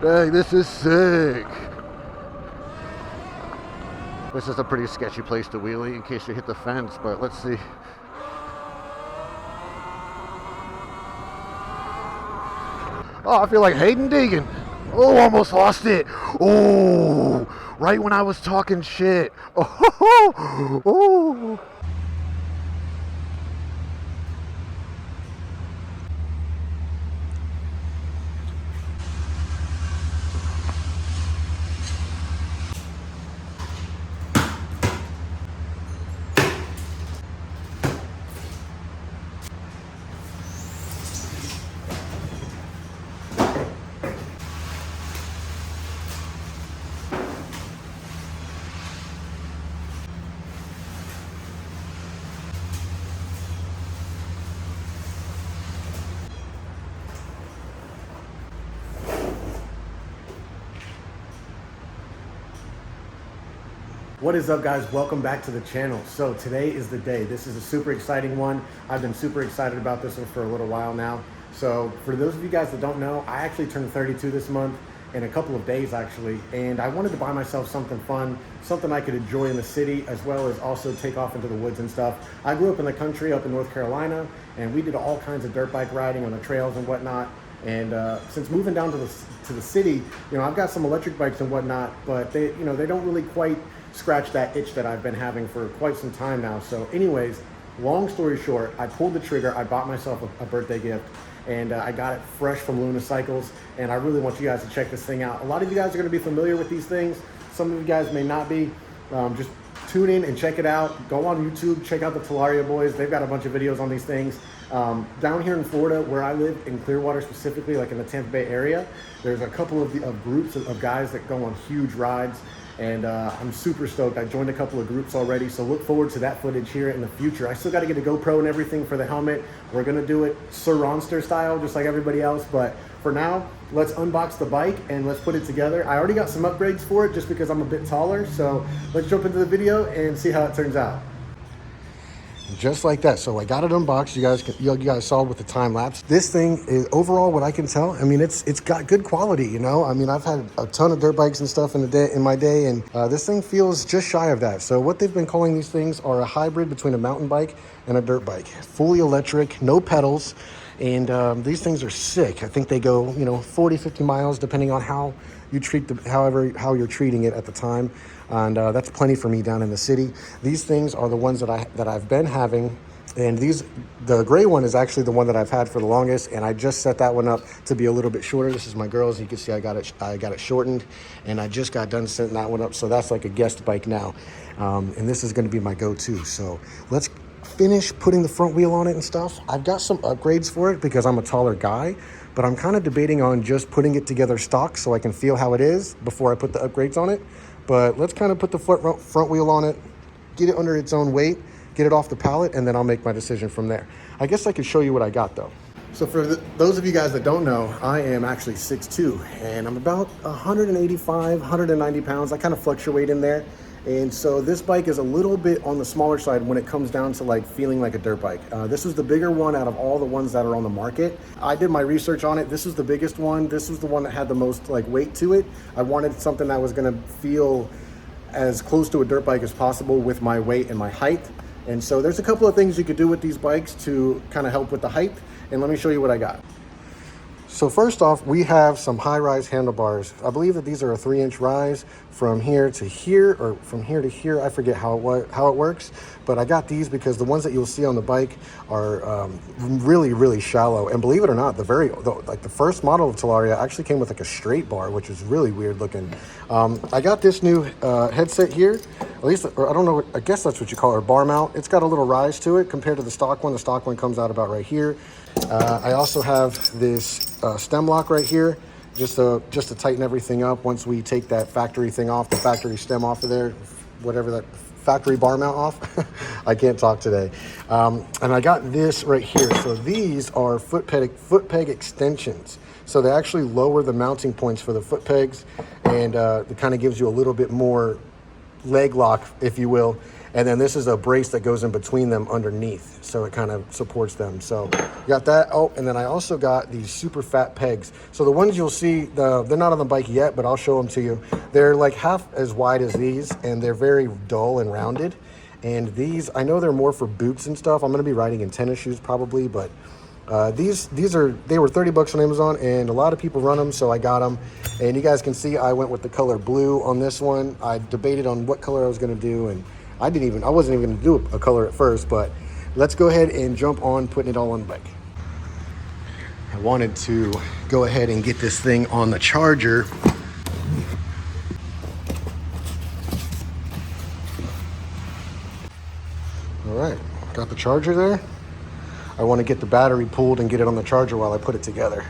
Dang, this is sick. This is a pretty sketchy place to wheelie in case you hit the fence, but let's see. Oh, I feel like Hayden Deegan. Oh, almost lost it. Oh, right when I was talking shit. Oh, oh. What is up, guys? Welcome back to the channel. So today is the day. This is a super exciting one. I've been super excited about this one for a little while now. So for those of you guys that don't know, I actually turned 32 this month, in a couple of days actually, and I wanted to buy myself something fun, something I could enjoy in the city, as well as also take off into the woods and stuff. I grew up in the country up in North Carolina, and we did all kinds of dirt bike riding on the trails and whatnot. And since moving down to the city, I've got some electric bikes and whatnot, but they don't really quite scratch that itch that I've been having for quite some time now. So anyways, long story short, I pulled the trigger. I bought myself a birthday gift, and I got it fresh from Luna Cycles, and I really want you guys to check this thing out. A lot of you guys are going to be familiar with these things. Some of you guys may not be. Just tune in and check it out. Go on YouTube, check out the Talaria boys. They've got a bunch of videos on these things. Down here in Florida, where I live, in Clearwater specifically, like in the Tampa Bay area, there's a couple of groups of guys that go on huge rides, and I'm super stoked. I joined a couple of groups already, so look forward to that footage here in the future. I still got to get a GoPro and everything for the helmet. We're going to do it Sir Ronster style, just like everybody else, but for now, let's unbox the bike and let's put it together. I already got some upgrades for it just because I'm a bit taller, so let's jump into the video and see how it turns out. Just like that. So I got it unboxed. You guys saw with the time lapse. This thing is, overall, what I can tell, I mean, it's got good quality. I mean, I've had a ton of dirt bikes and stuff in my day, and this thing feels just shy of that. So what they've been calling these things are a hybrid between a mountain bike and a dirt bike, fully electric, no pedals. And these things are sick. I think they go 40, 50 miles depending on how you treat how you're treating it at the time. And that's plenty for me down in the city. These things are the ones that I've been having, and the gray one is actually the one that I've had for the longest, and I just set that one up to be a little bit shorter. This is my girl's. You can see I got it shortened, and I just got done setting that one up, so that's like a guest bike now. And this is going to be my go-to. So let's finish putting the front wheel on it and stuff. I've got some upgrades for it because I'm a taller guy, but I'm kind of debating on just putting it together stock so I can feel how it is before I put the upgrades on it. But let's kind of put the front wheel on it, get it under its own weight, get it off the pallet, and then I'll make my decision from there. I guess I could show you what I got though. So for those of you guys that don't know, I am actually 6'2", and I'm about 185, 190 pounds. I kind of fluctuate in there. And so this bike is a little bit on the smaller side when it comes down to like feeling like a dirt bike. This is the bigger one out of all the ones that are on the market. I did my research on it. This was the biggest one. This was the one that had the most like weight to it. I wanted something that was gonna feel as close to a dirt bike as possible with my weight and my height. And so there's a couple of things you could do with these bikes to kind of help with the height. And let me show you what I got. So first off, we have some high-rise handlebars. I believe that these are a 3-inch rise from here to here, or from here to here. I forget how it works, but I got these because the ones that you'll see on the bike are really, really shallow. And believe it or not, the first model of Talaria actually came with like a straight bar, which is really weird looking. I got this new headset here. At least, or I don't know, I guess that's what you call it, a bar mount. It's got a little rise to it compared to the stock one. The stock one comes out about right here. I also have this stem lock right here, just to tighten everything up once we take that factory thing off, the factory stem off of there, whatever that factory bar mount off. I can't talk today. And I got this right here. So these are foot peg extensions. So they actually lower the mounting points for the foot pegs, and it kind of gives you a little bit more leg lock, if you will. And then this is a brace that goes in between them underneath, so it kind of supports them. So got that. Oh, and then I also got these super fat pegs. So the ones you'll see, they're not on the bike yet, but I'll show them to you. They're like half as wide as these, and they're very dull and rounded. And these, I know they're more for boots and stuff. I'm gonna be riding in tennis shoes probably, but they were 30 bucks on Amazon, and a lot of people run them, so I got them. And you guys can see I went with the color blue on this one. I debated on what color I was gonna do, and I wasn't even gonna do a color at first, but let's go ahead and jump on putting it all on the bike. I wanted to go ahead and get this thing on the charger. All right, got the charger there. I want to get the battery pulled and get it on the charger while I put it together.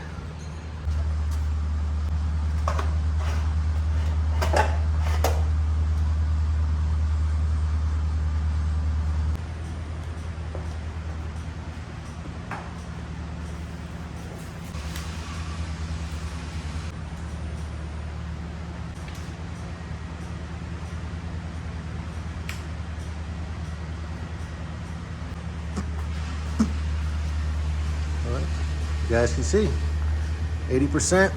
All right, you guys can see 80%.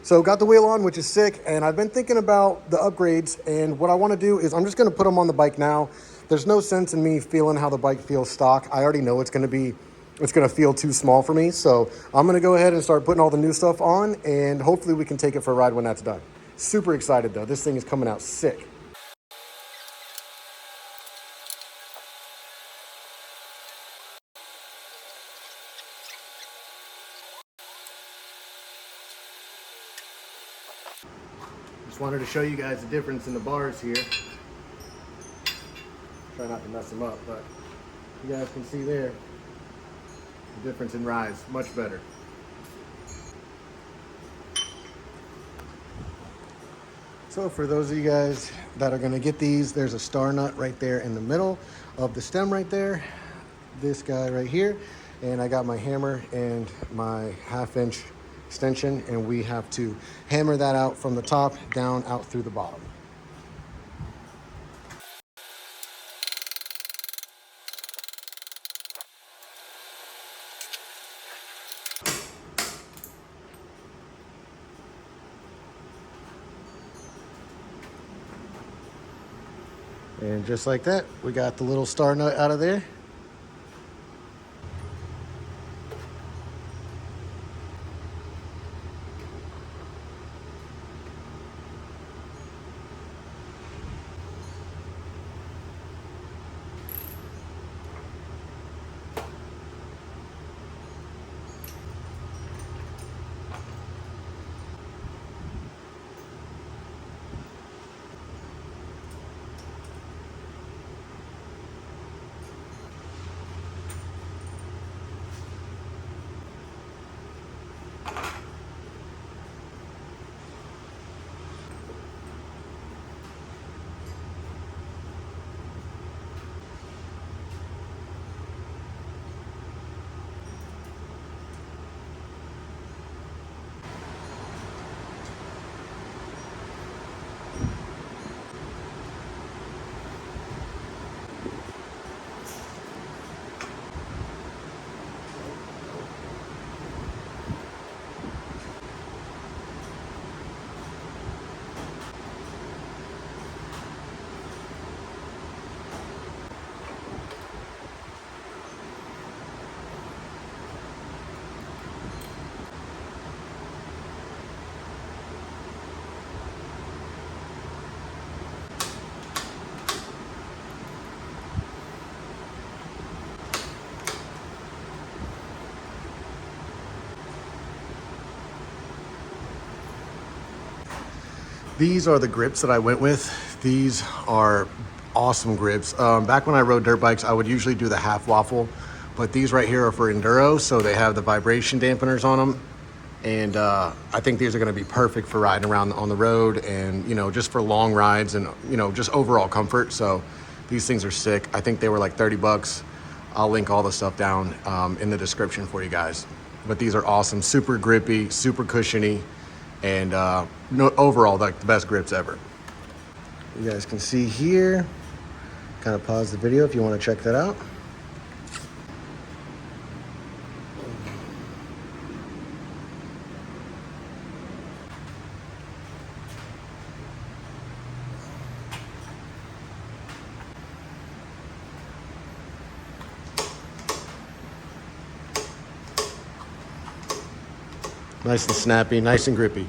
So got the wheel on, which is sick, and I've been thinking about the upgrades, and what I want to do is I'm just going to put them on the bike now. There's no sense in me feeling how the bike feels stock. I already know it's going to feel too small for me, so I'm going to go ahead and start putting all the new stuff on, and hopefully we can take it for a ride when that's done. Super excited though. This thing is coming out sick. Just wanted to show you guys the difference in the bars here. Try not to mess them up, but you guys can see there the difference in rise, much better. So for those of you guys that are gonna get these, there's a star nut right there in the middle of the stem right there. This guy right here. And I got my hammer and my 1/2 inch extension, and we have to hammer that out from the top down out through the bottom. And just like that, we got the little star nut out of there. These are the grips that I went with. These are awesome grips. Back when I rode dirt bikes, I would usually do the half waffle But these right here are for enduro, so they have the vibration dampeners on them. And I think these are gonna be perfect for riding around on the road and, you know, just for long rides and, you know, just overall comfort. So these things are sick. I think they were like 30 bucks. I'll link all the stuff down in the description for you guys. But these are awesome, super grippy, super cushiony, and overall, like the best grips ever. You guys can see here, kind of pause the video if you wanna check that out. Nice and snappy, nice and grippy.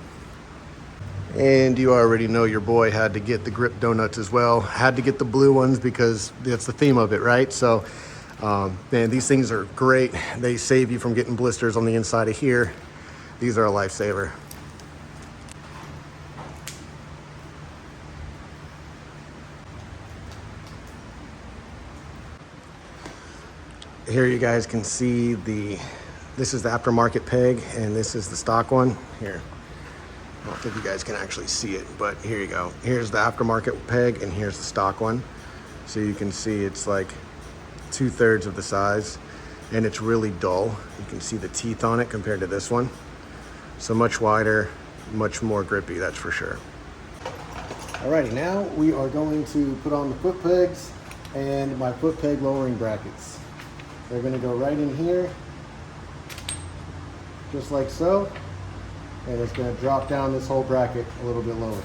And you already know your boy had to get the grip donuts as well. Had to get the blue ones because that's the theme of it, right? So, man, these things are great. They save you from getting blisters on the inside of here. These are a lifesaver. Here you guys can see this is the aftermarket peg and this is the stock one. Here, I don't think you guys can actually see it, but here you go. Here's the aftermarket peg and here's the stock one. So you can see it's like 2/3 of the size and it's really dull. You can see the teeth on it compared to this one. So much wider, much more grippy, that's for sure. Alrighty, now we are going to put on the foot pegs and my foot peg lowering brackets. They're gonna go right in here, just like so, and it's going to drop down this whole bracket a little bit lower.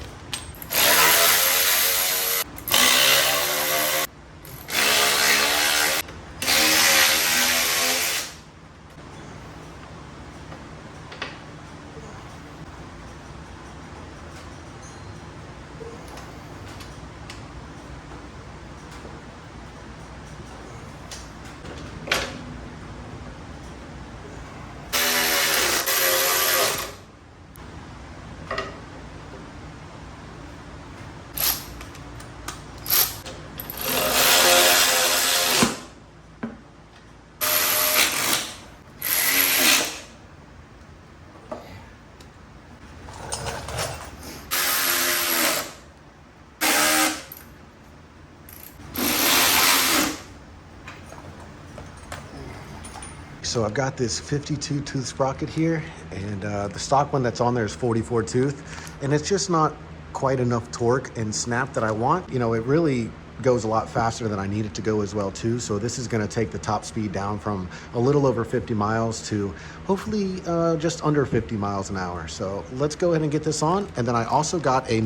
So I've got this 52 tooth sprocket here, and the stock one that's on there is 44 tooth, and it's just not quite enough torque and snap that I want. You know, it really goes a lot faster than I need it to go as well too. So this is gonna take the top speed down from a little over 50 miles to hopefully just under 50 miles an hour. So let's go ahead and get this on. And then I also got a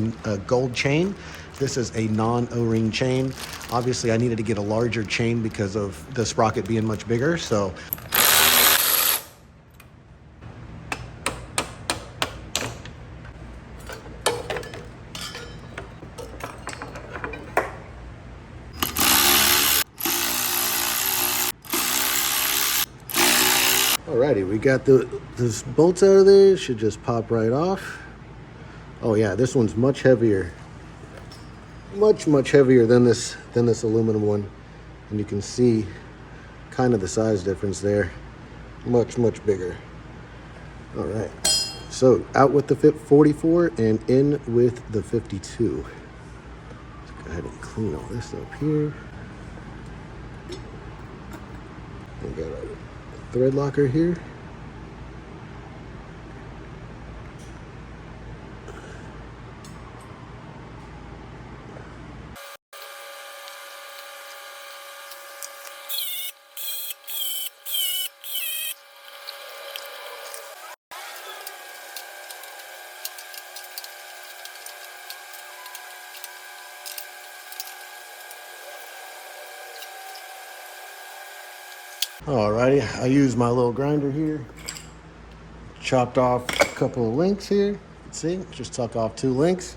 gold chain. This is a non-O-ring chain. Obviously I needed to get a larger chain because of the sprocket being much bigger. So alrighty, we got this bolts out of there. It should just pop right off. Oh yeah, this one's much heavier. Much heavier than this aluminum one. And you can see kind of the size difference there. Much bigger. Alright, so out with the 44 and in with the 52. Let's go ahead and clean all this up here. We got a thread locker here. Alrighty, I used my little grinder here, chopped off a couple of links here. You can see, just took off 2 links.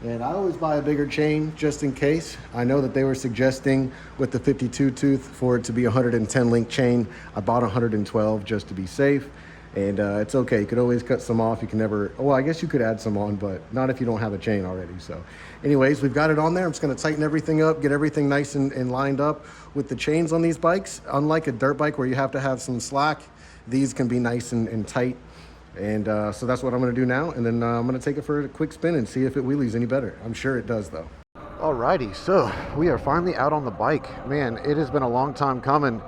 And I always buy a bigger chain just in case. I know that they were suggesting with the 52 tooth for it to be a 110 link chain. I bought 112 just to be safe. And it's okay. You could always cut some off. You can never, well, I guess you could add some on, but not if you don't have a chain already. So anyways, we've got it on there. I'm just going to tighten everything up, get everything nice and lined up with the chains on these bikes. Unlike a dirt bike where you have to have some slack, these can be nice and tight. And so that's what I'm going to do now. And then I'm going to take it for a quick spin and see if it wheelies any better. I'm sure it does though. Alrighty, so we are finally out on the bike. Man, it has been a long time coming.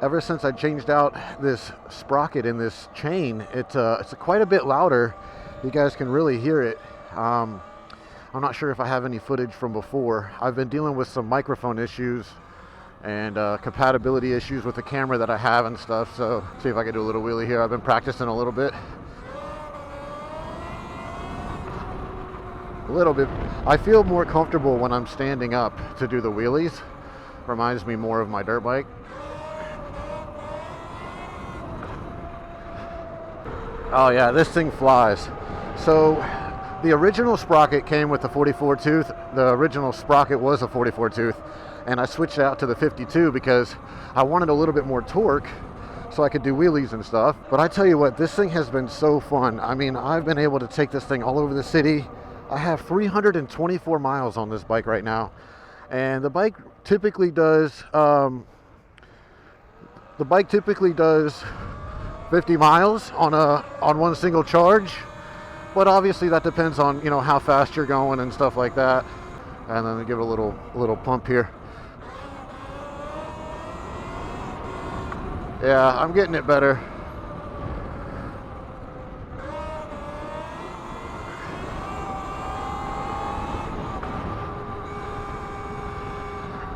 Ever since I changed out this sprocket in this chain, it's quite a bit louder. You guys can really hear it. I'm not sure if I have any footage from before. I've been dealing with some microphone issues and compatibility issues with the camera that I have and stuff. So see if I can do a little wheelie here. I've been practicing a little bit. I feel more comfortable when I'm standing up to do the wheelies. Reminds me more of my dirt bike. Oh yeah, this thing flies. So the original sprocket came with the 44 tooth. The original sprocket was a 44 tooth, and I switched out to the 52 because I wanted a little bit more torque so I could do wheelies and stuff. But I tell you what, this thing has been so fun. I mean, I've been able to take this thing all over the city. I have 324 miles on this bike right now, and the bike typically does 50 miles on one single charge, but obviously that depends on, you know, how fast you're going and stuff like that. And then give it a little pump here. Yeah, I'm getting it better.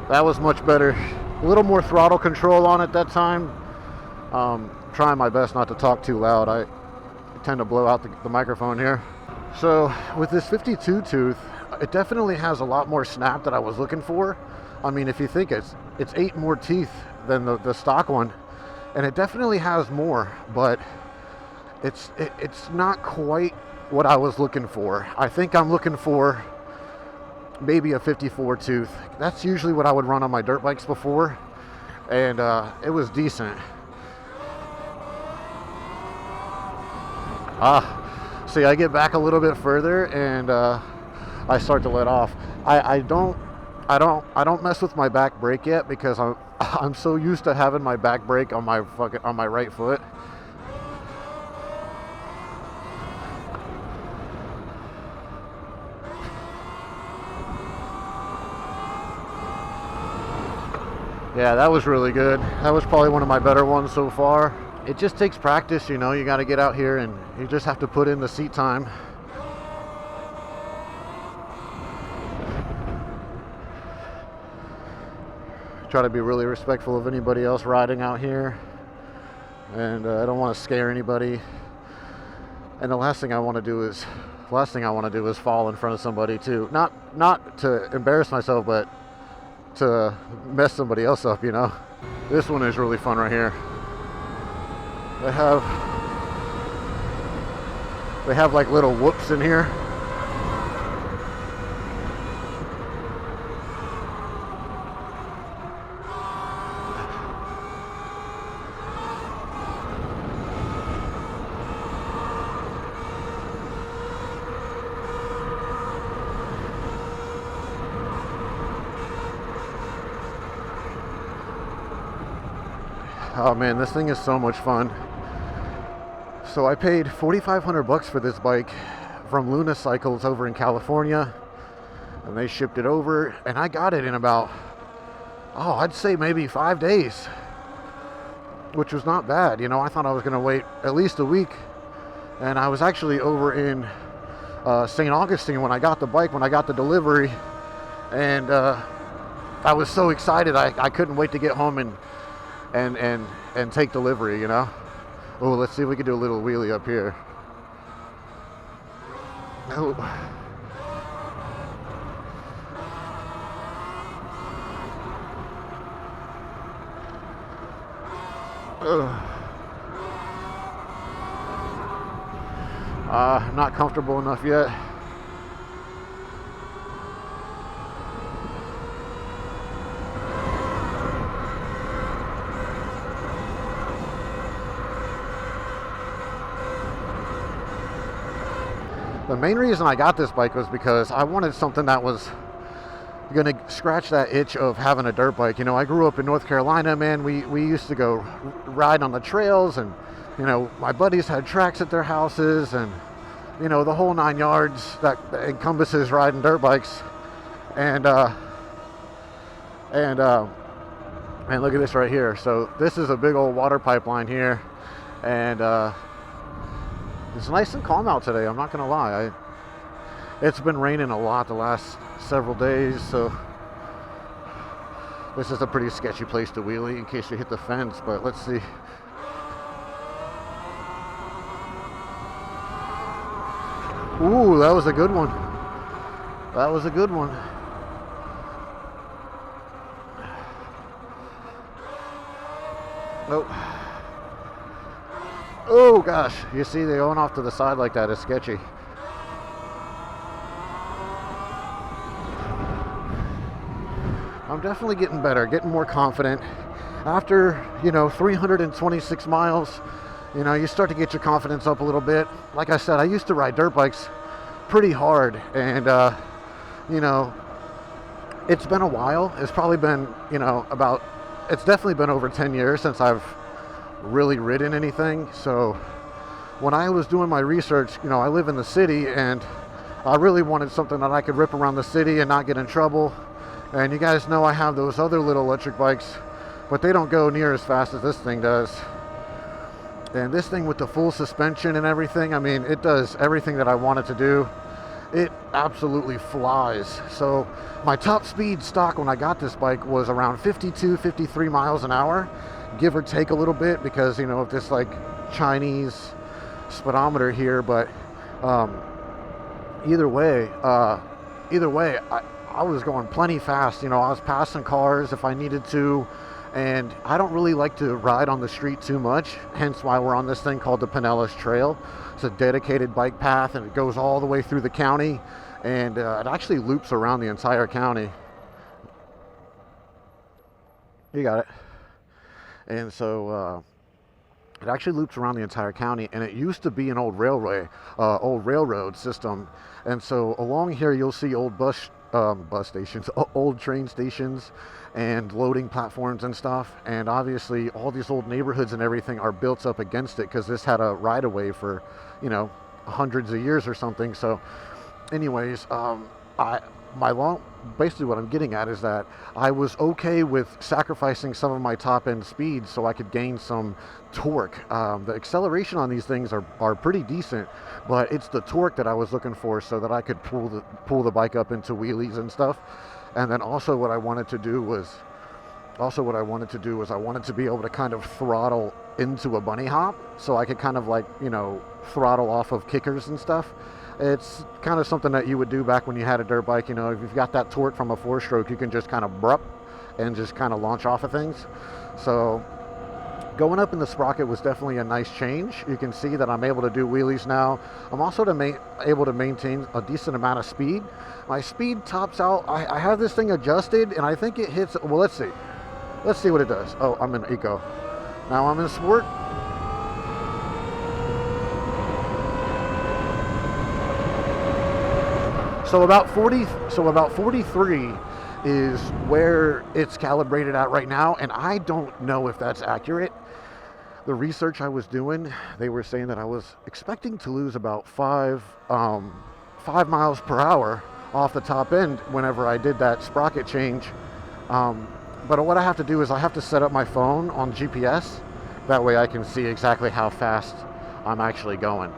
That was much better. A little more throttle control on it that time. Trying my best not to talk too loud. I tend to blow out the microphone here. So with this 52 tooth, it definitely has a lot more snap that I was looking for. I mean, if you think it's 8 more teeth than the stock one, and it definitely has more, but it's not quite what I was looking for. I think I'm looking for maybe a 54 tooth. That's usually what I would run on my dirt bikes before, and it was decent. See, I get back a little bit further and I start to let off. I don't mess with my back brake yet because I'm so used to having my back brake on my right foot. Yeah, that was really good. That was probably one of my better ones so far. It just takes practice, you know. You got to get out here and you just have to put in the seat time. Try to be really respectful of anybody else riding out here, and I don't want to scare anybody. And the last thing I want to do is fall in front of somebody too. Not to embarrass myself, but to mess somebody else up, you know. This one is really fun right here. They have like little whoops in here. Oh man, this thing is so much fun. So I paid $4,500 for this bike from Luna Cycles over in California, and they shipped it over, and I got it in about, I'd say maybe 5 days, which was not bad. You know, I thought I was going to wait at least a week, and I was actually over in St. Augustine when I got the bike, when I got the delivery, and I was so excited I couldn't wait to get home and take delivery, you know. Oh, let's see if we can do a little wheelie up here. Oh. Not comfortable enough yet. The main reason I got this bike was because I wanted something that was gonna scratch that itch of having a dirt bike. You know, I grew up in North Carolina, man. We used to go ride on the trails, and you know, my buddies had tracks at their houses, and you know, the whole 9 yards that encompasses riding dirt bikes. And look at this right here. So this is a big old water pipeline here, and it's nice and calm out today. I'm not gonna lie. It's been raining a lot the last several days, so this is a pretty sketchy place to wheelie in case you hit the fence, but let's see. Ooh, that was a good one. That was a good one. Nope. Oh gosh, you see, they're going off to the side like that is sketchy. I'm definitely getting better, getting more confident. After, you know, 326 miles, you know, you start to get your confidence up a little bit. Like I said, I used to ride dirt bikes pretty hard, and, you know, it's been a while. It's probably been, you know, it's definitely been over 10 years since I've really ridden anything. So when I was doing my research, you know, I live in the city, and I really wanted something that I could rip around the city and not get in trouble. And you guys know I have those other little electric bikes, but they don't go near as fast as this thing does. And this thing with the full suspension and everything, I mean, it does everything that I want it to do. It absolutely flies. So my top speed stock when I got this bike was around 52, 53 miles an hour, give or take a little bit, because, you know, of this like Chinese speedometer here. But either way, I was going plenty fast. You know, I was passing cars if I needed to, and I don't really like to ride on the street too much, hence why we're on this thing called the Pinellas Trail. It's a dedicated bike path, and it goes all the way through the county, and it actually loops around the entire county. You got it. And so it actually loops around the entire county, and it used to be an old railroad system. And so along here you'll see old bus stations, old train stations, and loading platforms and stuff. And obviously all these old neighborhoods and everything are built up against it, because this had a right-of-way for, you know, hundreds of years or something. So anyways, basically what I'm getting at is that I was okay with sacrificing some of my top end speed so I could gain some torque. The acceleration on these things are pretty decent, but it's the torque that I was looking for so that I could pull the bike up into wheelies and stuff. And then also what I wanted to do was I wanted to be able to kind of throttle into a bunny hop, so I could kind of like, you know, throttle off of kickers and stuff. It's kind of something that you would do back when you had a dirt bike. You know, if you've got that torque from a 4-stroke, you can just kind of brup and just kind of launch off of things. So going up in the Sprocket was definitely a nice change. You can see that I'm able to do wheelies now. I'm also able to maintain a decent amount of speed. My speed tops out. I have this thing adjusted, and I think it hits, well, let's see. Let's see what it does. Oh, I'm in Eco. Now I'm in Sport. So about 43 is where it's calibrated at right now, and I don't know if that's accurate. The research I was doing, they were saying that I was expecting to lose about 5 miles per hour off the top end whenever I did that sprocket change. But what I have to do is I have to set up my phone on GPS. That way I can see exactly how fast I'm actually going.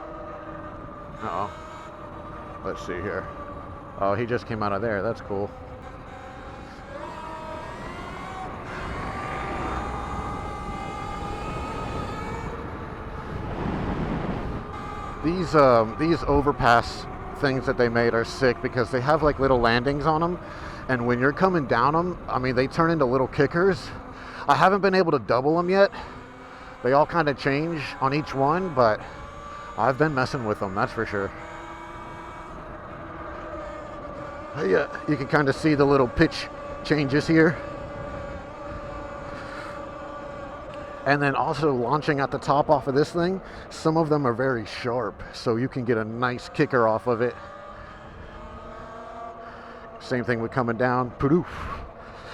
Uh-oh. Let's see here. Oh, he just came out of there. That's cool. These overpass things that they made are sick, because they have like little landings on them, and when you're coming down them, I mean, they turn into little kickers. I haven't been able to double them yet. They all kind of change on each one, but I've been messing with them, that's for sure. Yeah, you can kind of see the little pitch changes here. And then also launching at the top off of this thing, some of them are very sharp, so you can get a nice kicker off of it. Same thing with coming down, poof.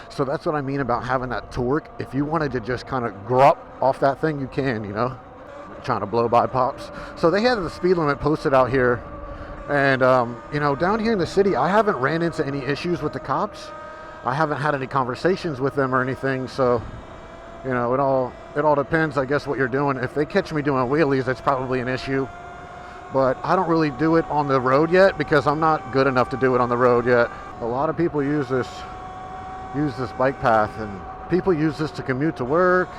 So that's what I mean about having that torque. If you wanted to just kind of grop off that thing, you can, you know. Trying to blow by pops. So they had the speed limit posted out here, and you know, down here in the city, I haven't ran into any issues with the cops. I haven't had any conversations with them or anything. So, you know, it all depends, I guess, what you're doing. If they catch me doing wheelies, that's probably an issue. But I don't really do it on the road yet because I'm not good enough to do it on the road yet. A lot of people use this bike path, and people use this to commute to work.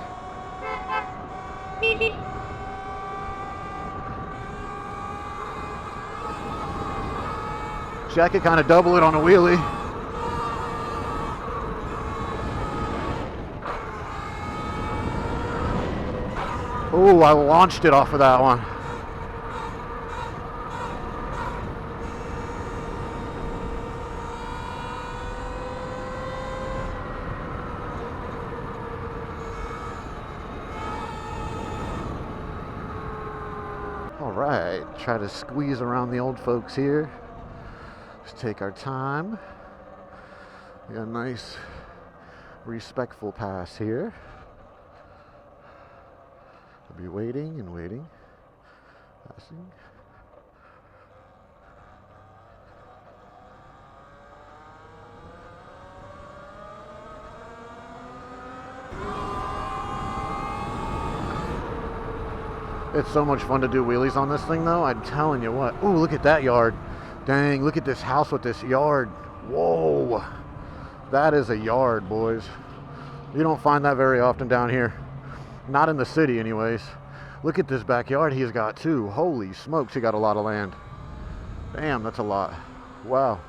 See, I could kind of double it on a wheelie. Oh, I launched it off of that one. All right, try to squeeze around the old folks here. Just take our time. We got a nice, respectful pass here. I'll be waiting and waiting. Passing. It's so much fun to do wheelies on this thing, though. I'm telling you what. Ooh, look at that yard. Dang, look at this house with this yard. Whoa. That is a yard, boys. You don't find that very often down here. Not in the city, anyways. Look at this backyard he's got, too. Holy smokes, he got a lot of land. Damn, that's a lot. Wow.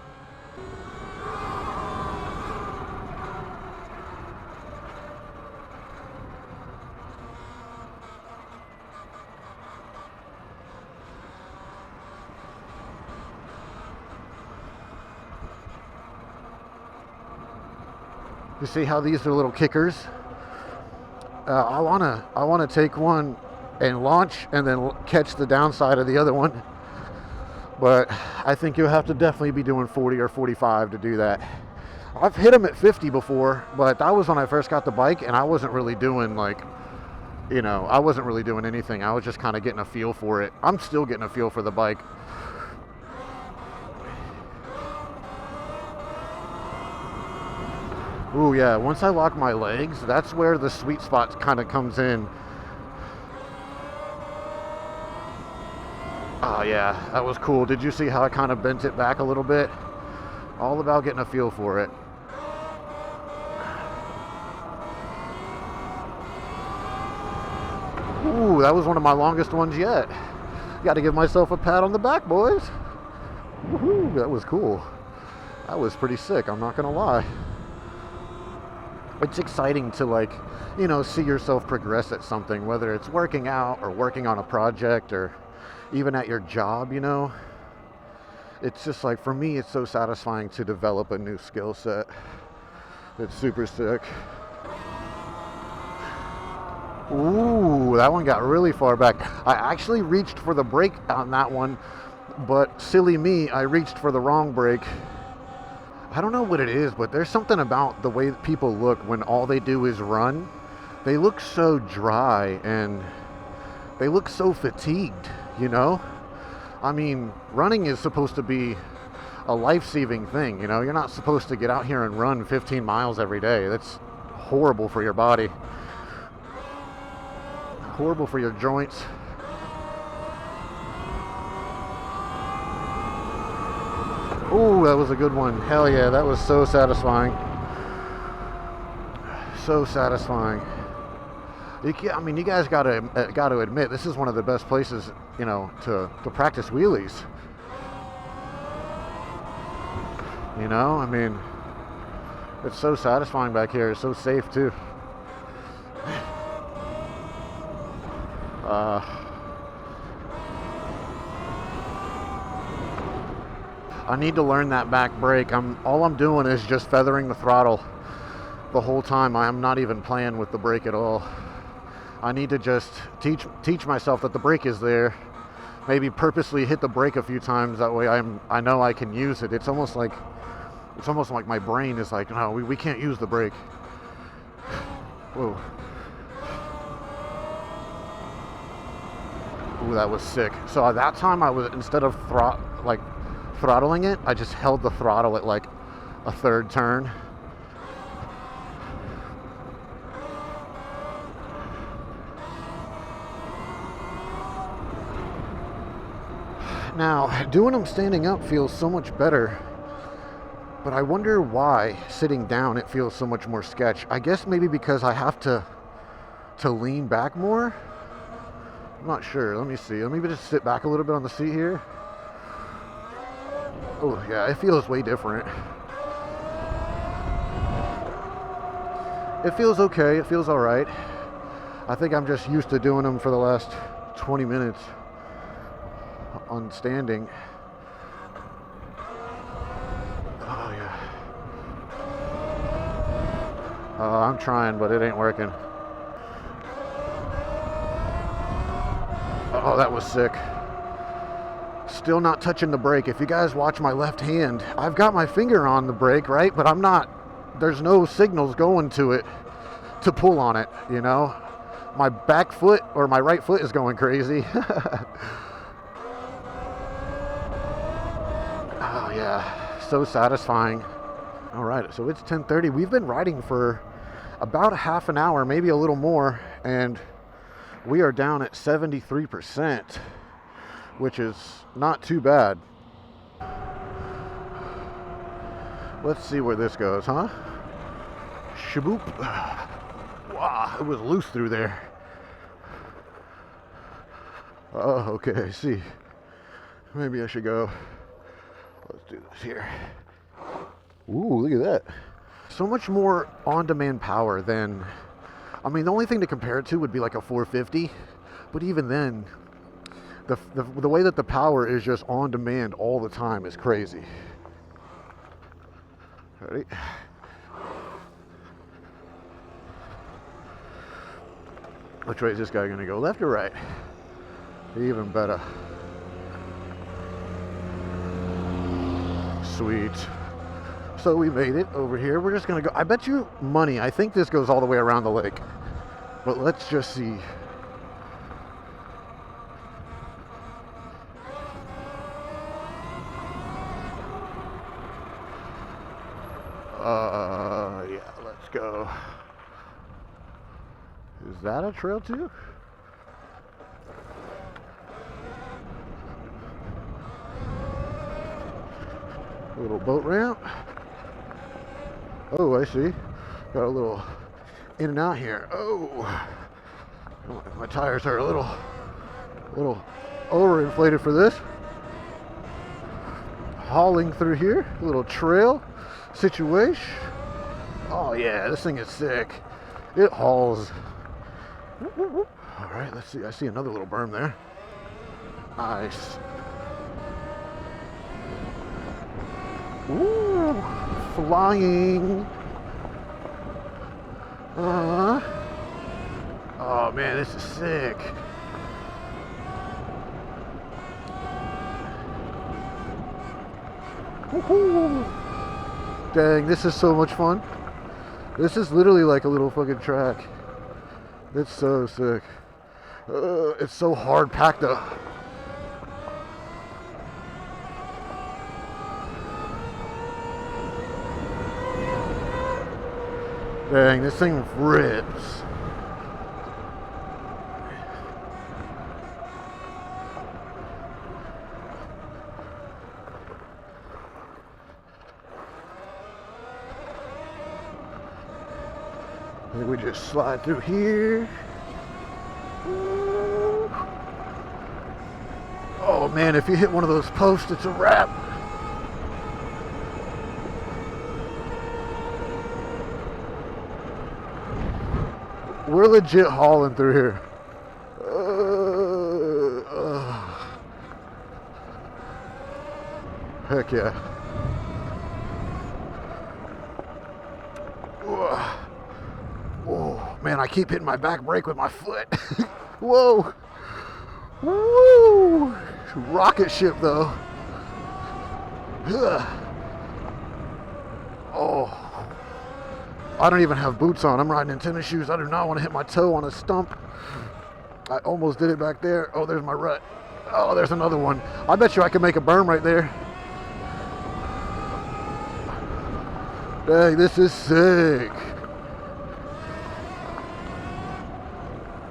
You see how these are little kickers? I wanna take one and launch and then catch the downside of the other one. But I think you'll have to definitely be doing 40 or 45 to do that. I've hit them at 50 before, but that was when I first got the bike, and I wasn't really doing I wasn't really doing anything. I was just kind of getting a feel for it. I'm still getting a feel for the bike. Ooh, yeah, once I lock my legs, that's where the sweet spot kind of comes in. Oh, yeah, that was cool. Did you see how I kind of bent it back a little bit? All about getting a feel for it. Ooh, that was one of my longest ones yet. Got to give myself a pat on the back, boys. Woohoo, that was cool. That was pretty sick, I'm not going to lie. It's exciting to see yourself progress at something, whether it's working out or working on a project or even at your job, you know. It's just like, for me, it's so satisfying to develop a new skill set. It's super sick. Ooh, that one got really far back. I actually reached for the brake on that one, but silly me, I reached for the wrong brake. I don't know what it is, but there's something about the way that people look when all they do is run. They look so dry and they look so fatigued, you know? I mean, running is supposed to be a life-saving thing, you know? You're not supposed to get out here and run 15 miles every day. That's horrible for your body. Horrible for your joints. Ooh, that was a good one. Hell yeah, that was so satisfying. So satisfying. You guys gotta admit, this is one of the best places, you know, to practice wheelies. You know, I mean, it's so satisfying back here. It's so safe too. I need to learn that back brake. All I'm doing is just feathering the throttle the whole time. I'm not even playing with the brake at all. I need to just teach myself that the brake is there. Maybe purposely hit the brake a few times. That way I know I can use it. It's almost like my brain is like, no, we can't use the brake. Whoa. Ooh, that was sick. So at that time I was, instead of throttling it, I just held the throttle at like a third turn. Now, doing them standing up feels so much better, but I wonder why sitting down it feels so much more sketch. I guess maybe because I have to lean back more. I'm not sure. Let me see. Let me just sit back a little bit on the seat here. Oh yeah, it feels way different. It feels okay. It feels all right. I think I'm just used to doing them for the last 20 minutes on standing. Oh yeah. I'm trying, but it ain't working. Oh, that was sick. Still not touching the brake. If you guys watch my left hand, I've got my finger on the brake, right? But I'm not, there's no signals going to it to pull on it, you know? My back foot or my right foot is going crazy. Oh yeah, so satisfying. All right, so it's 10:30. We've been riding for about a half an hour, maybe a little more, and we are down at 73%, which is not too bad. Let's see where this goes, huh? Shaboop. Wow, it was loose through there. Oh, okay, I see. Maybe I should go. Let's do this here. Ooh, look at that. So much more on-demand power than, I mean, the only thing to compare it to would be like a 450, but even then, the way that the power is just on demand all the time is crazy. Ready? Which way is this guy gonna go? Left or right? Even better. Sweet. So we made it over here. We're just gonna go. I bet you money. I think this goes all the way around the lake. But let's just see. Yeah, let's go. Is that a trail too? A little boat ramp. Oh, I see. Got a little in and out here. Oh, my tires are a little overinflated for this. Hauling through here, a little trail situation. Oh yeah, this thing is sick. It hauls. All right, let's see. I see another little berm there. Nice. Ooh, flying. Oh man, this is sick. Woohoo! Dang, this is so much fun. This is literally like a little fucking track. It's so sick. It's so hard packed up. Dang, this thing rips. I think we just slide through here. Oh man, if you hit one of those posts, it's a wrap. We're legit hauling through here. Heck yeah. Oh Man, I keep hitting my back brake with my foot. Whoa. Woo. Rocket ship, though. Ugh. Oh. I don't even have boots on. I'm riding in tennis shoes. I do not want to hit my toe on a stump. I almost did it back there. Oh, there's my rut. Oh, there's another one. I bet you I can make a berm right there. Dang, this is sick.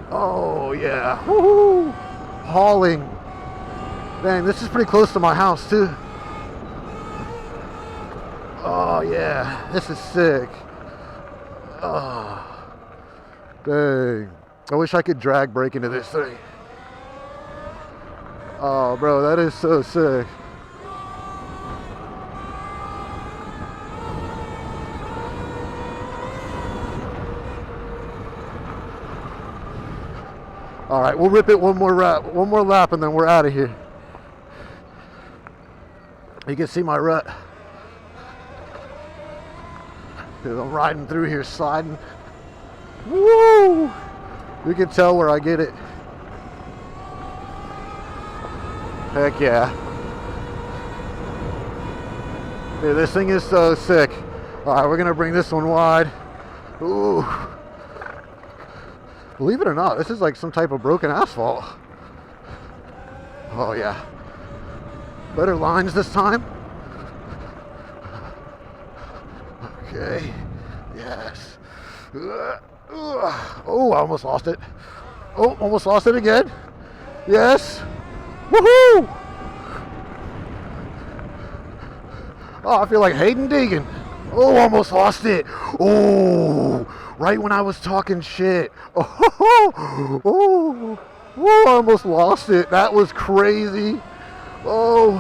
Oh, yeah. Woohoo! Hauling. Dang, this is pretty close to my house, too. Oh, yeah. This is sick. Oh, dang. I wish I could drag brake into this thing. Oh, bro, that is so sick. All right, we'll rip it one more lap, and then we're out of here. You can see my rut. I'm riding through here, sliding. Woo! You can tell where I get it. Heck yeah. Dude, this thing is so sick. All right, we're gonna bring this one wide. Ooh. Believe it or not, this is like some type of broken asphalt. Oh yeah. Better lines this time. Okay. Yes. Oh, I almost lost it. Oh, almost lost it again. Yes. Woohoo! Oh, I feel like Hayden Deegan. Oh, almost lost it. Oh, right when I was talking shit. Oh, I almost lost it. That was crazy. Oh,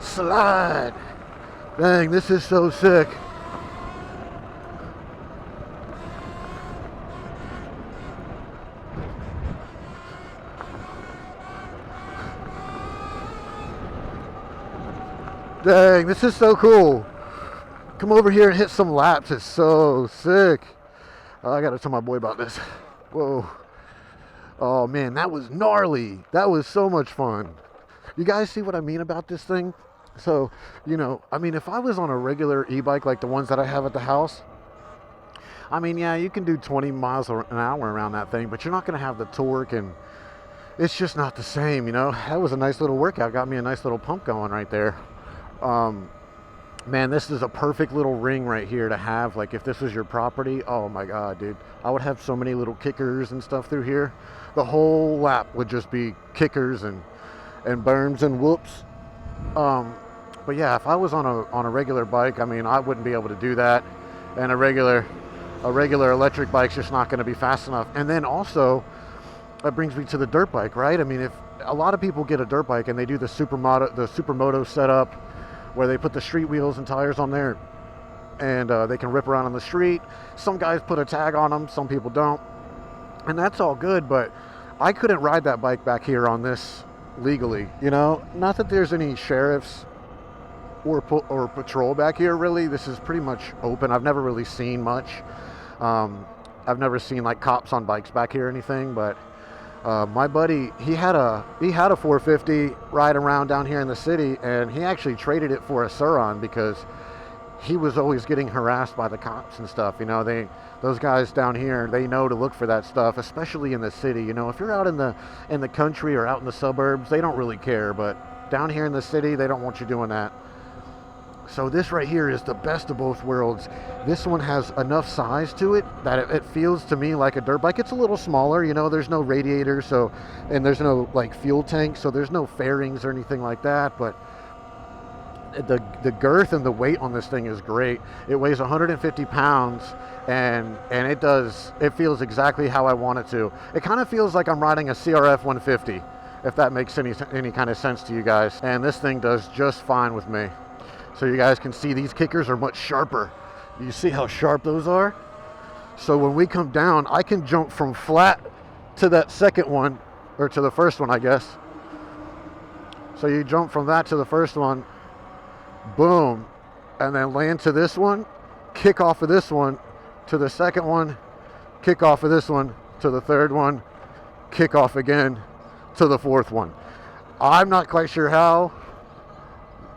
slide. Dang, this is so sick. Dang, this is so cool. Come over here and hit some laps. It's so sick. Oh, I gotta tell my boy about this. Whoa. Oh man, that was gnarly. That was so much fun. You guys see what I mean about this thing? So, you know, I mean, if I was on a regular e-bike like the ones that I have at the house, I mean, yeah, you can do 20 miles an hour around that thing, but you're not gonna have the torque, and it's just not the same, you know? That was a nice little workout. Got me a nice little pump going right there. Man, this is a perfect little ring right here to have. Like, if this was your property, oh my god, dude, I would have so many little kickers and stuff through here. The whole lap would just be kickers and berms and whoops. But yeah, if I was on a regular bike, I mean, I wouldn't be able to do that, and a regular electric bike's just not going to be fast enough. And then also, that brings me to the dirt bike, right? I mean, if a lot of people get a dirt bike and they do the supermoto setup, where they put the street wheels and tires on there, and they can rip around on the street. Some guys put a tag on them, some people don't, and that's all good, but I couldn't ride that bike back here on this legally, you know? Not that there's any sheriffs or patrol back here, really. This is pretty much open. I've never really seen much. I've never seen like cops on bikes back here or anything, but my buddy, he had a 450 ride around down here in the city, and he actually traded it for a Suron because he was always getting harassed by the cops and stuff. You know, those guys down here, they know to look for that stuff, especially in the city. You know, if you're out in the country or out in the suburbs, they don't really care, but down here in the city, they don't want you doing that. So this right here is the best of both worlds. This one has enough size to it that it feels to me like a dirt bike. It's a little smaller, you know, there's no radiator, and there's no like fuel tank, so there's no fairings or anything like that, but the girth and the weight on this thing is great. It weighs 150 pounds, and it feels exactly how I want it to. It kind of feels like I'm riding a CRF 150, if that makes any kind of sense to you guys. And this thing does just fine with me. So you guys can see these kickers are much sharper. You see how sharp those are? So when we come down, I can jump from flat to that second one, or to the first one, I guess. So you jump from that to the first one, boom, and then land to this one, kick off of this one to the second one, kick off of this one, to the third one, kick off again, to the fourth one. I'm not quite sure how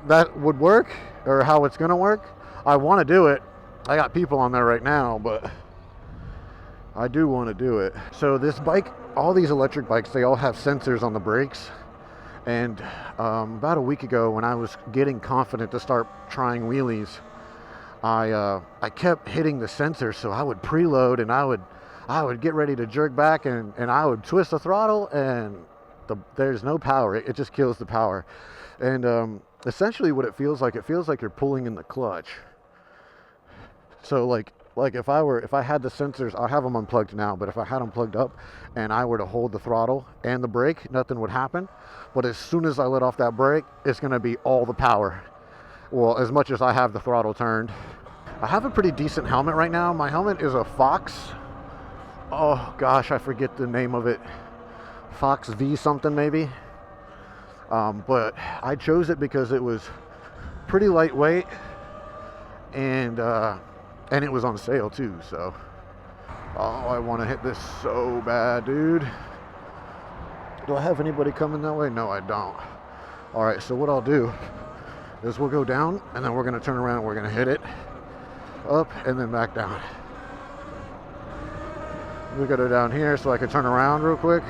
that would work or how it's gonna work. I want to do it. I got people on there right now, but I do want to do it. So this bike, all these electric bikes, they all have sensors on the brakes. And about a week ago, when I was getting confident to start trying wheelies, I kept hitting the sensor. So I would preload and I would get ready to jerk back and I would twist the throttle and there's no power. It just kills the power. And essentially what it feels like you're pulling in the clutch. So like if I had the sensors, I have them unplugged now, but if I had them plugged up and I were to hold the throttle and the brake, nothing would happen. But as soon as I let off that brake, it's going to be all the power. Well, as much as I have the throttle turned. I have a pretty decent helmet right now. My helmet is a Fox. Oh gosh, I forget the name of it. Fox V something maybe. But I chose it because it was pretty lightweight and it was on sale too, so. Oh, I want to hit this so bad, dude. Do I have anybody coming that way? No, I don't. All right, so what I'll do is we'll go down and then we're gonna turn around and we're gonna hit it up and then back down. We got it down here so I can turn around real quick.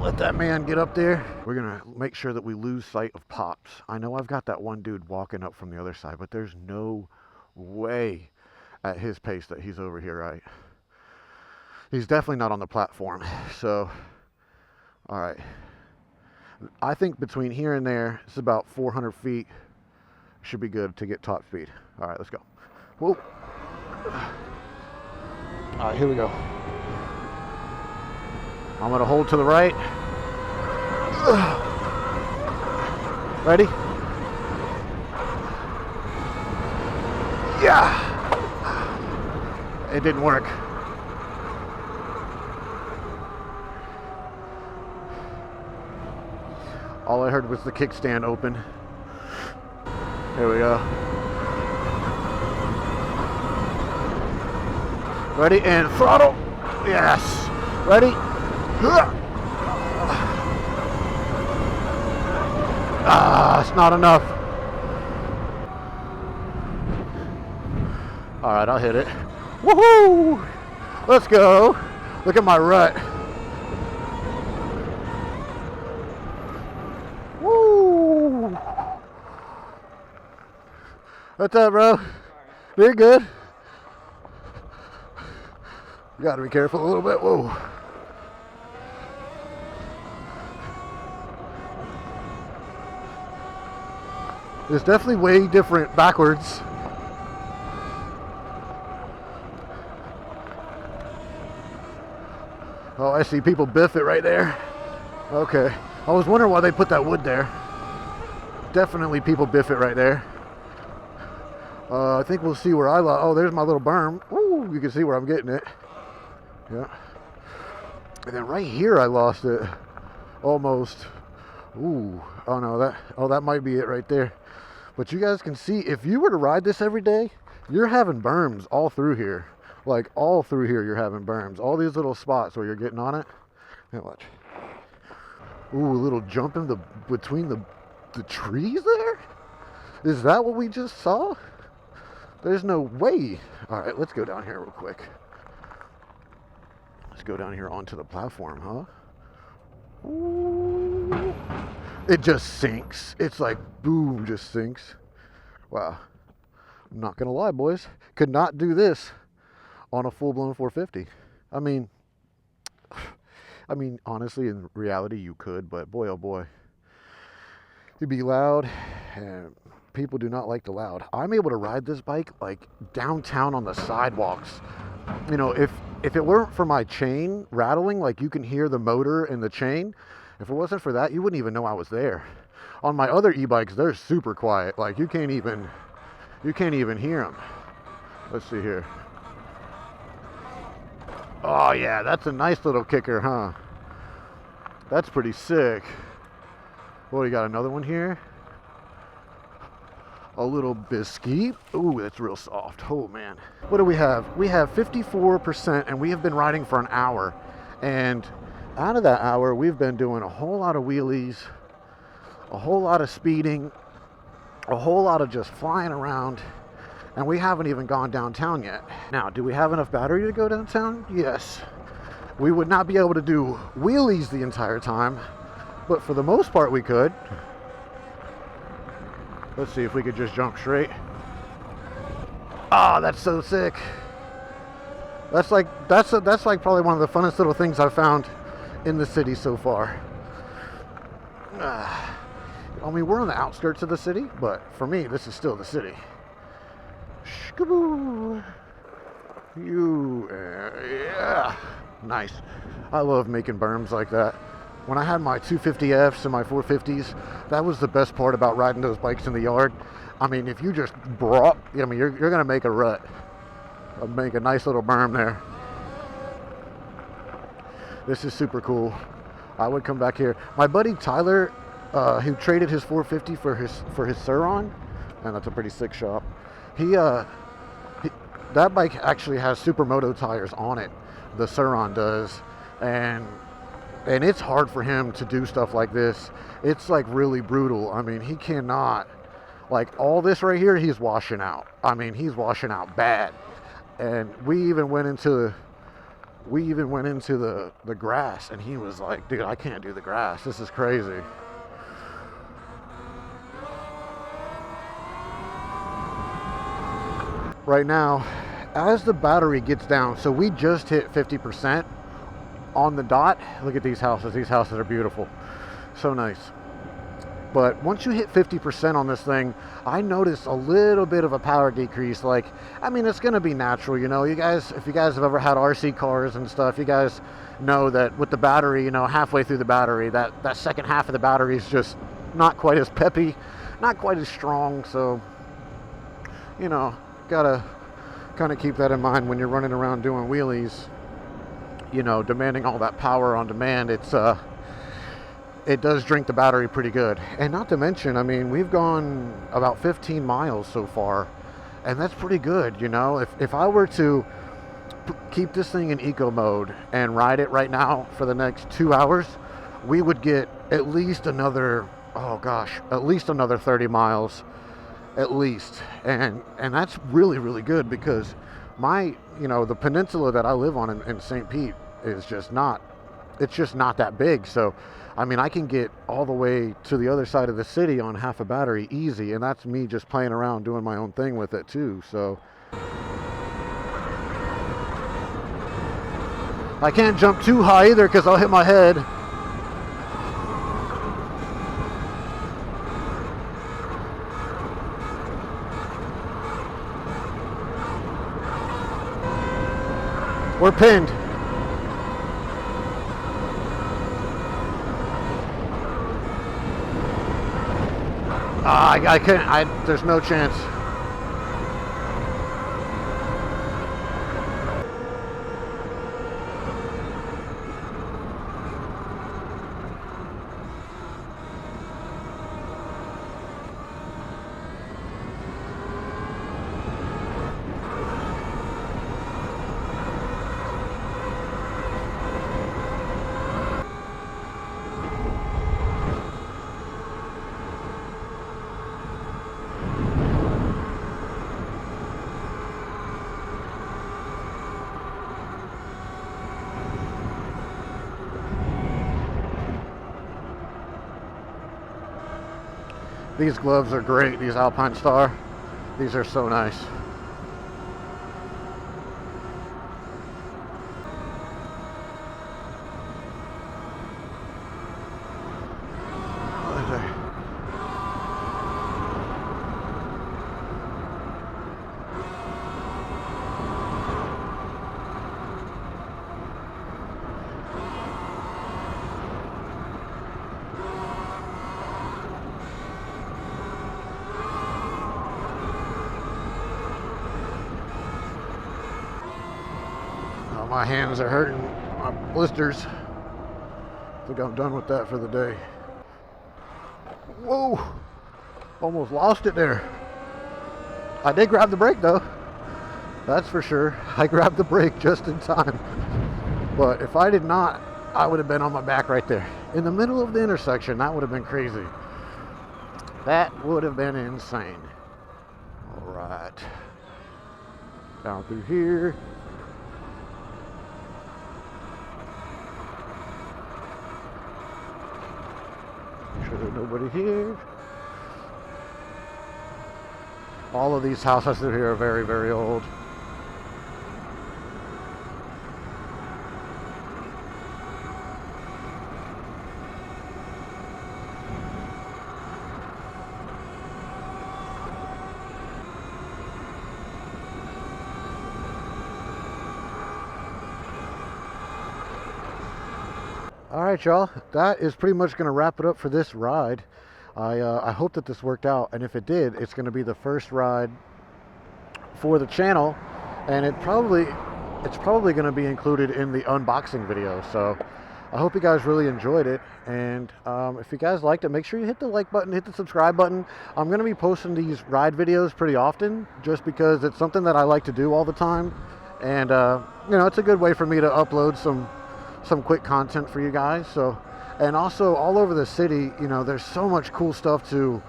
Let that man get up there. We're gonna make sure that we lose sight of Pops. I know I've got that one dude walking up from the other side, but there's no way at his pace that he's over here, right? He's definitely not on the platform. So, all right. I think between here and there, it's about 400 feet. Should be good to get top speed. All right, let's go. Whoa. All right, here we go. I'm gonna hold to the right. Ready? Yeah. It didn't work. All I heard was the kickstand open. Here we go. Ready and throttle. Yes. Ready? Ah, it's not enough. All right, I'll hit it. Woohoo! Let's go. Look at my rut. Woo! What's up, bro? You're good. You gotta be careful a little bit. Whoa. It's definitely way different backwards. Oh, I see people biff it right there. Okay. I was wondering why they put that wood there. Definitely people biff it right there. I think we'll see where I lost. Oh, there's my little berm. Ooh, you can see where I'm getting it. Yeah. And then right here I lost it. Almost. Ooh. Oh no, that might be it right there. But you guys can see, if you were to ride this every day, you're having berms all through here. Like all through here you're having berms. All these little spots where you're getting on it. Yeah, watch. Ooh, a little jump in between the trees there? Is that what we just saw? There's no way. All right, let's go down here real quick. Let's go down here onto the platform, huh? Ooh. It just sinks. It's like, boom, just sinks. Wow. I'm not gonna lie, boys. Could not do this on a full-blown 450. I mean, honestly, in reality, you could, but boy, oh boy. It'd be loud, and people do not like the loud. I'm able to ride this bike, like, downtown on the sidewalks. You know, if it weren't for my chain rattling, like, you can hear the motor and the chain. If it wasn't for that, you wouldn't even know I was there. On my other e-bikes, they're super quiet. Like, you can't even hear them. Let's see here. Oh yeah, that's a nice little kicker, huh? That's pretty sick. Well, you got another one here. a little biscuit. Ooh, that's real soft. Oh man. What do we have? We have 54%, and we have been riding for an hour. And out of that hour, we've been doing a whole lot of wheelies, a whole lot of speeding, a whole lot of just flying around, and we haven't even gone downtown yet. Now, do we have enough battery to go downtown? Yes. We would not be able to do wheelies the entire time, but for the most part we could. Let's see if we could just jump straight. Ah, that's so sick. That's like probably one of the funnest little things I've found in the city so far. I mean, we're on the outskirts of the city, but for me, this is still the city. Shkaboo. Yeah. Nice. I love making berms like that. When I had my 250Fs and my 450s, that was the best part about riding those bikes in the yard. I mean, if you just brought, I mean, you're going to make a rut. Make a nice little berm there. This is super cool. I would come back here. My buddy Tyler, who traded his 450 for his Sur-Ron, and that's a pretty sick shop. That bike actually has Supermoto tires on it. The Sur-Ron does, and it's hard for him to do stuff like this. It's like really brutal. I mean, he cannot, like all this right here, he's washing out. I mean, he's washing out bad. And we even went into the grass, and he was like, dude, I can't do the grass. This is crazy. Right now, as the battery gets down, so we just hit 50% on the dot. Look at these houses. These houses are beautiful. So nice. But once you hit 50% on this thing, I noticed a little bit of a power decrease. Like, I mean, it's going to be natural, you know. You guys, if you guys have ever had RC cars and stuff, you guys know that with the battery, you know, halfway through the battery, that second half of the battery is just not quite as peppy, not quite as strong. So, you know, gotta kind of keep that in mind when you're running around doing wheelies, you know, demanding all that power on demand. It does drink the battery pretty good. And not to mention, I mean, we've gone about 15 miles so far, and that's pretty good, you know. If I were to keep this thing in eco mode and ride it right now for the next 2 hours, we would get at least another, at least another 30 miles, at least. And that's really, really good, because the peninsula that I live on in St. Pete is just not that big. So, I mean, I can get all the way to the other side of the city on half a battery easy, and that's me just playing around doing my own thing with it too. So I can't jump too high either, because I'll hit my head. We're pinned. I can't, there's no chance. These gloves are great, these Alpine Star. These are so nice. My hands are hurting, my blisters. I think I'm done with that for the day. Whoa, almost lost it there. I did grab the brake though. That's for sure. I grabbed the brake just in time. But if I did not, I would have been on my back right there. In the middle of the intersection, that would have been crazy. That would have been insane. All right. Down through here. Make sure there's nobody here. All of these houses through here are very, very old. All right, y'all, that is pretty much going to wrap it up for this ride. I hope that this worked out, and if it did, it's going to be the first ride for the channel, and it's probably going to be included in the unboxing video. So I hope you guys really enjoyed it, and if you guys liked it, make sure you hit the like button, hit the subscribe button. I'm going to be posting these ride videos pretty often, just because it's something that I like to do all the time, and you know, it's a good way for me to upload some quick content for you guys. So, and also all over the city, you know, there's so much cool stuff to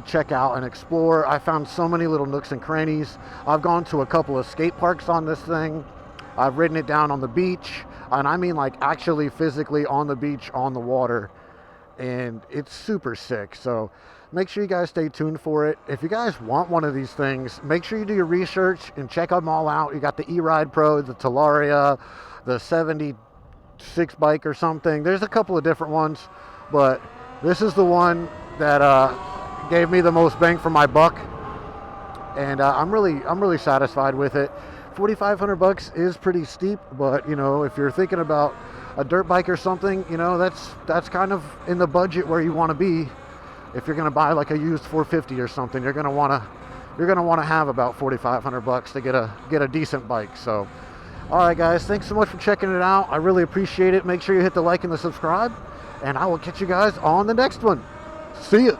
check out and explore. I found so many little nooks and crannies. I've gone to a couple of skate parks on this thing. I've ridden it down on the beach, and I mean like actually physically on the beach, on the water, and it's super sick. So make sure you guys stay tuned for it. If you guys want one of these things, make sure you do your research and check them all out. You got the E-Ride Pro, the Talaria, the 76 bike or something. There's a couple of different ones, but this is the one that gave me the most bang for my buck, and I'm really satisfied with it. 4,500 bucks is pretty steep, but you know, if you're thinking about a dirt bike or something, you know, that's kind of in the budget where you want to be. If you're going to buy like a used 450 or something, you're going to want to have about 4,500 bucks to get a decent bike. So all right, guys, thanks so much for checking it out. I really appreciate it. Make sure you hit the like and the subscribe, and I will catch you guys on the next one. See ya.